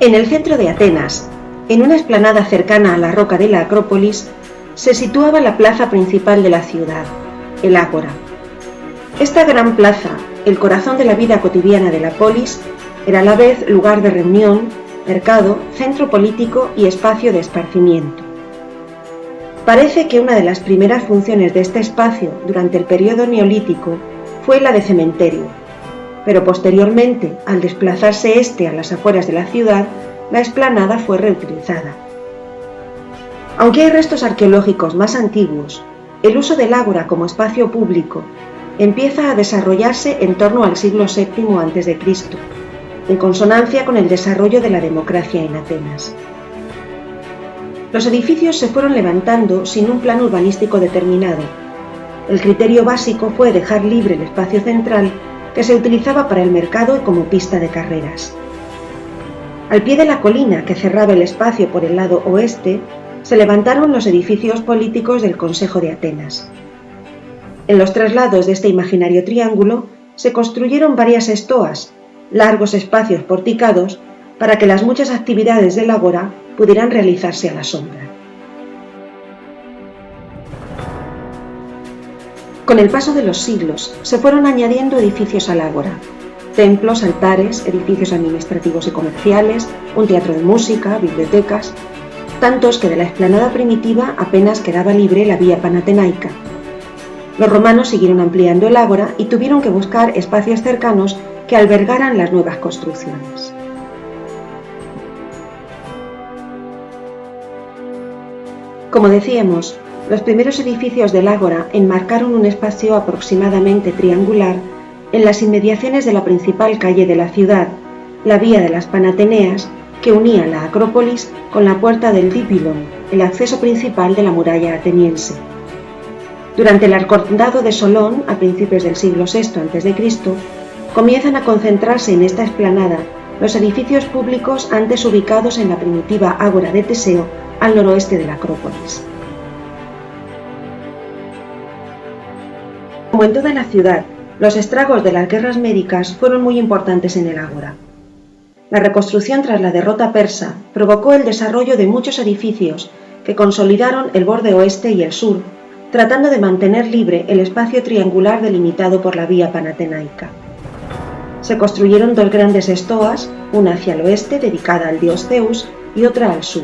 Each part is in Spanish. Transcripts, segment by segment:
En el centro de Atenas, en una explanada cercana a la roca de la Acrópolis, se situaba la plaza principal de la ciudad, el Ágora. Esta gran plaza, el corazón de la vida cotidiana de la polis, era a la vez lugar de reunión, mercado, centro político y espacio de esparcimiento. Parece que una de las primeras funciones de este espacio durante el periodo neolítico fue la de cementerio, pero posteriormente, al desplazarse este a las afueras de la ciudad, la explanada fue reutilizada. Aunque hay restos arqueológicos más antiguos, el uso del ágora como espacio público empieza a desarrollarse en torno al siglo VII a.C., en consonancia con el desarrollo de la democracia en Atenas. Los edificios se fueron levantando sin un plan urbanístico determinado. El criterio básico fue dejar libre el espacio central que se utilizaba para el mercado y como pista de carreras. Al pie de la colina que cerraba el espacio por el lado oeste, se levantaron los edificios políticos del Consejo de Atenas. En los tres lados de este imaginario triángulo se construyeron varias estoas, largos espacios porticados, para que las muchas actividades del ágora pudieran realizarse a la sombra. Con el paso de los siglos se fueron añadiendo edificios al ágora: templos, altares, edificios administrativos y comerciales, un teatro de música, bibliotecas, tantos que de la explanada primitiva apenas quedaba libre la vía panatenaica. Los romanos siguieron ampliando el ágora y tuvieron que buscar espacios cercanos que albergaran las nuevas construcciones. Como decíamos, los primeros edificios del ágora enmarcaron un espacio aproximadamente triangular en las inmediaciones de la principal calle de la ciudad, la Vía de las Panateneas, que unía la Acrópolis con la puerta del Dipylon, el acceso principal de la muralla ateniense. Durante el arcondado de Solón, a principios del siglo VI a.C., comienzan a concentrarse en esta explanada los edificios públicos antes ubicados en la primitiva ágora de Teseo, al noroeste de la Acrópolis. Como en toda la ciudad, los estragos de las guerras médicas fueron muy importantes en el ágora. La reconstrucción tras la derrota persa provocó el desarrollo de muchos edificios que consolidaron el borde oeste y el sur, tratando de mantener libre el espacio triangular delimitado por la vía panatenaica. Se construyeron dos grandes estoas, una hacia el oeste dedicada al dios Zeus y otra al sur.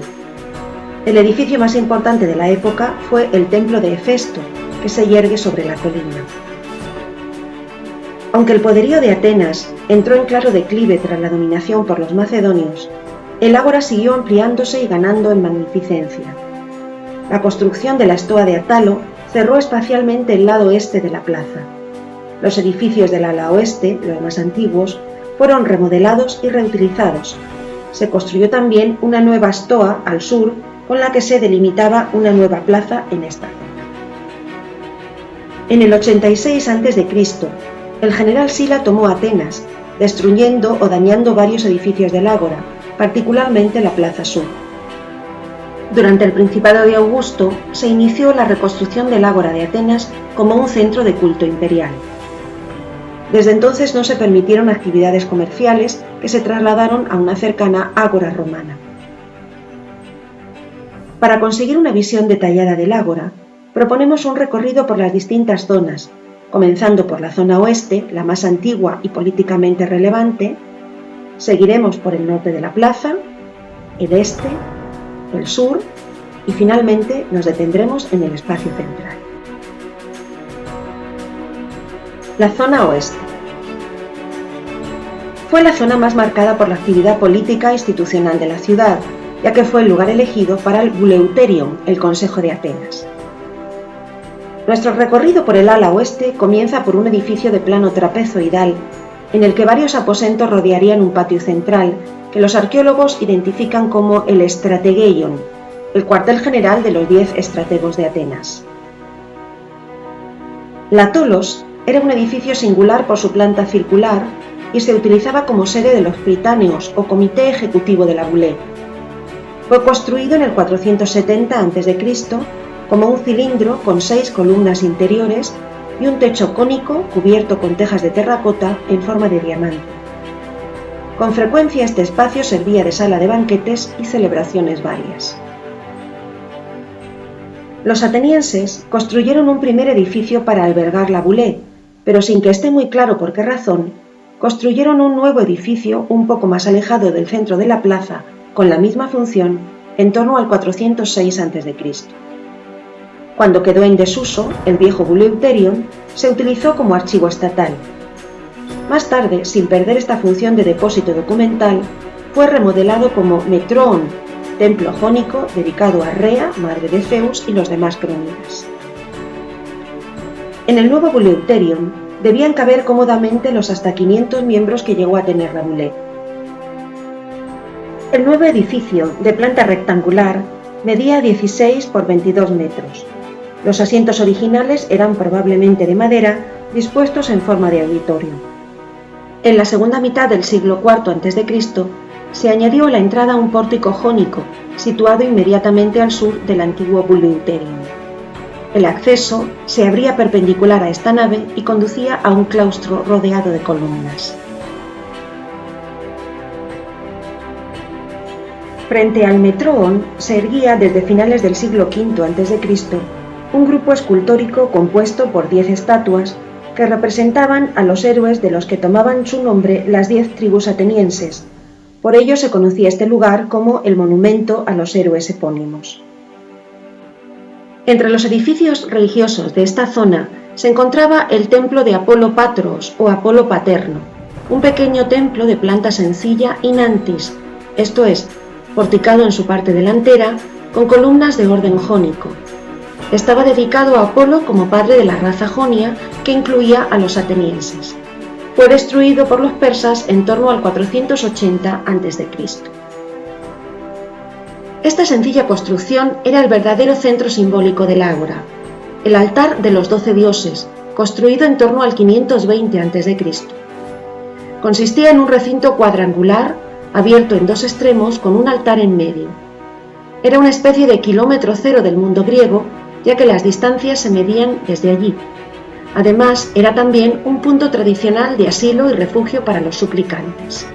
El edificio más importante de la época fue el templo de Hefesto, que se yergue sobre la colina. Aunque el poderío de Atenas entró en claro declive tras la dominación por los macedonios, el ágora siguió ampliándose y ganando en magnificencia. La construcción de la estoa de Atalo cerró espacialmente el lado este de la plaza. Los edificios del ala oeste, los más antiguos, fueron remodelados y reutilizados. Se construyó también una nueva estoa al sur, con la que se delimitaba una nueva plaza en esta zona. En el 86 a.C., el general Sila tomó Atenas, destruyendo o dañando varios edificios del ágora, particularmente la plaza sur. Durante el principado de Augusto se inició la reconstrucción del ágora de Atenas como un centro de culto imperial. Desde entonces no se permitieron actividades comerciales que se trasladaron a una cercana ágora romana. Para conseguir una visión detallada del ágora, proponemos un recorrido por las distintas zonas, comenzando por la zona oeste, la más antigua y políticamente relevante. Seguiremos por el norte de la plaza, el este, el sur y finalmente nos detendremos en el espacio central. La zona oeste. Fue la zona más marcada por la actividad política e institucional de la ciudad, ya que fue el lugar elegido para el Bouleuterion, el Consejo de Atenas. Nuestro recorrido por el ala oeste comienza por un edificio de plano trapezoidal, en el que varios aposentos rodearían un patio central, que los arqueólogos identifican como el Strategeion, el cuartel general de los 10 estrategos de Atenas. La Tolos era un edificio singular por su planta circular y se utilizaba como sede de los Pritáneos o Comité Ejecutivo de la Boulé. Fue construido en el 470 a.C. como un cilindro con 6 columnas interiores y un techo cónico cubierto con tejas de terracota en forma de diamante. Con frecuencia este espacio servía de sala de banquetes y celebraciones varias. Los atenienses construyeron un primer edificio para albergar la Boulé, pero sin que esté muy claro por qué razón, construyeron un nuevo edificio un poco más alejado del centro de la plaza, con la misma función, en torno al 406 a.C. Cuando quedó en desuso, el viejo Bouleuterion se utilizó como archivo estatal. Más tarde, sin perder esta función de depósito documental, fue remodelado como Metróon, templo jónico dedicado a Rea, madre de Zeus, y los demás crónidas. En el nuevo Bouleuterion debían caber cómodamente los hasta 500 miembros que llegó a tener la Boulé. El nuevo edificio, de planta rectangular, medía 16 por 22 metros. Los asientos originales eran probablemente de madera, dispuestos en forma de auditorio. En la segunda mitad del siglo IV a.C., se añadió a la entrada un pórtico jónico, situado inmediatamente al sur del antiguo Bouleuterion. El acceso se abría perpendicular a esta nave y conducía a un claustro rodeado de columnas. Frente al Metróon se erguía desde finales del siglo V a.C. un grupo escultórico compuesto por 10 estatuas que representaban a los héroes de los que tomaban su nombre las 10 tribus atenienses. Por ello se conocía este lugar como el Monumento a los Héroes Epónimos. Entre los edificios religiosos de esta zona se encontraba el templo de Apolo Patros o Apolo Paterno, un pequeño templo de planta sencilla in antis, esto es, porticado en su parte delantera, con columnas de orden jónico. Estaba dedicado a Apolo como padre de la raza jonia, que incluía a los atenienses. Fue destruido por los persas en torno al 480 a.C. Esta sencilla construcción era el verdadero centro simbólico del ágora, el altar de los 12 dioses, construido en torno al 520 a.C. Consistía en un recinto cuadrangular, abierto en dos extremos con un altar en medio. Era una especie de kilómetro cero del mundo griego, ya que las distancias se medían desde allí. Además, era también un punto tradicional de asilo y refugio para los suplicantes.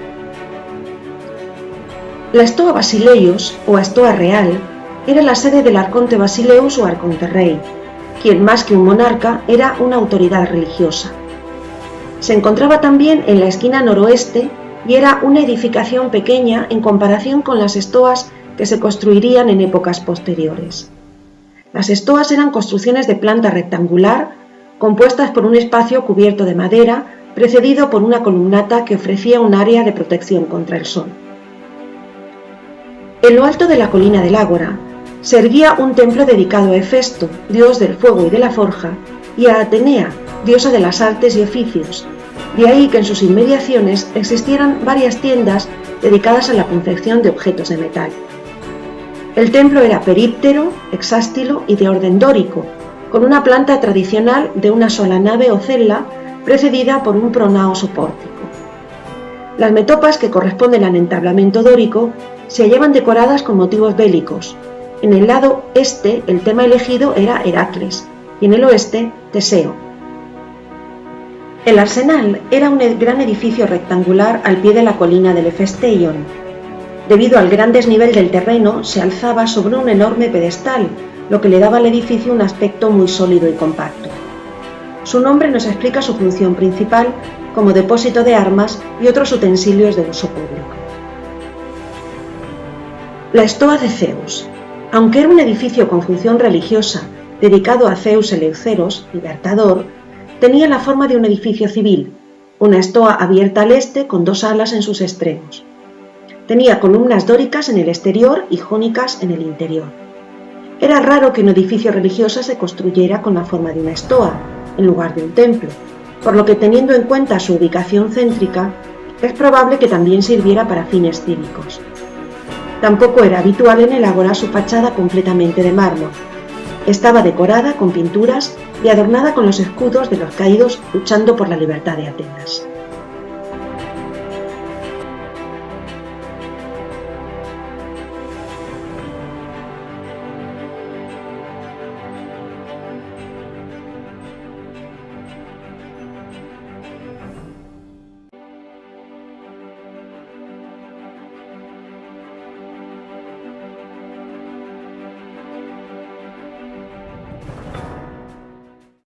La Stoa Basileios, o Stoa Real, era la sede del arconte Basileus o arconte rey, quien más que un monarca era una autoridad religiosa. Se encontraba también en la esquina noroeste y era una edificación pequeña en comparación con las estoas que se construirían en épocas posteriores. Las estoas eran construcciones de planta rectangular, compuestas por un espacio cubierto de madera, precedido por una columnata que ofrecía un área de protección contra el sol. En lo alto de la colina del Ágora se erguía un templo dedicado a Hefesto, dios del fuego y de la forja, y a Atenea, diosa de las artes y oficios. De ahí que en sus inmediaciones existieran varias tiendas dedicadas a la confección de objetos de metal. El templo era períptero, hexástilo y de orden dórico, con una planta tradicional de una sola nave o cella, precedida por un pronaos o pórtico. Las metopas que corresponden al entablamento dórico se hallaban decoradas con motivos bélicos. En el lado este el tema elegido era Heracles y en el oeste Teseo. El arsenal era un gran edificio rectangular al pie de la colina del Hefesteion. Debido al gran desnivel del terreno, se alzaba sobre un enorme pedestal, lo que le daba al edificio un aspecto muy sólido y compacto. Su nombre nos explica su función principal como depósito de armas y otros utensilios de uso público. La Stoa de Zeus. Aunque era un edificio con función religiosa, dedicado a Zeus Eleuceros, libertador, tenía la forma de un edificio civil, una estoa abierta al este con dos alas en sus extremos. Tenía columnas dóricas en el exterior y jónicas en el interior. Era raro que un edificio religioso se construyera con la forma de una estoa, en lugar de un templo, por lo que, teniendo en cuenta su ubicación céntrica, es probable que también sirviera para fines cívicos. Tampoco era habitual en el ágora su fachada completamente de mármol. Estaba decorada con pinturas y adornada con los escudos de los caídos luchando por la libertad de Atenas.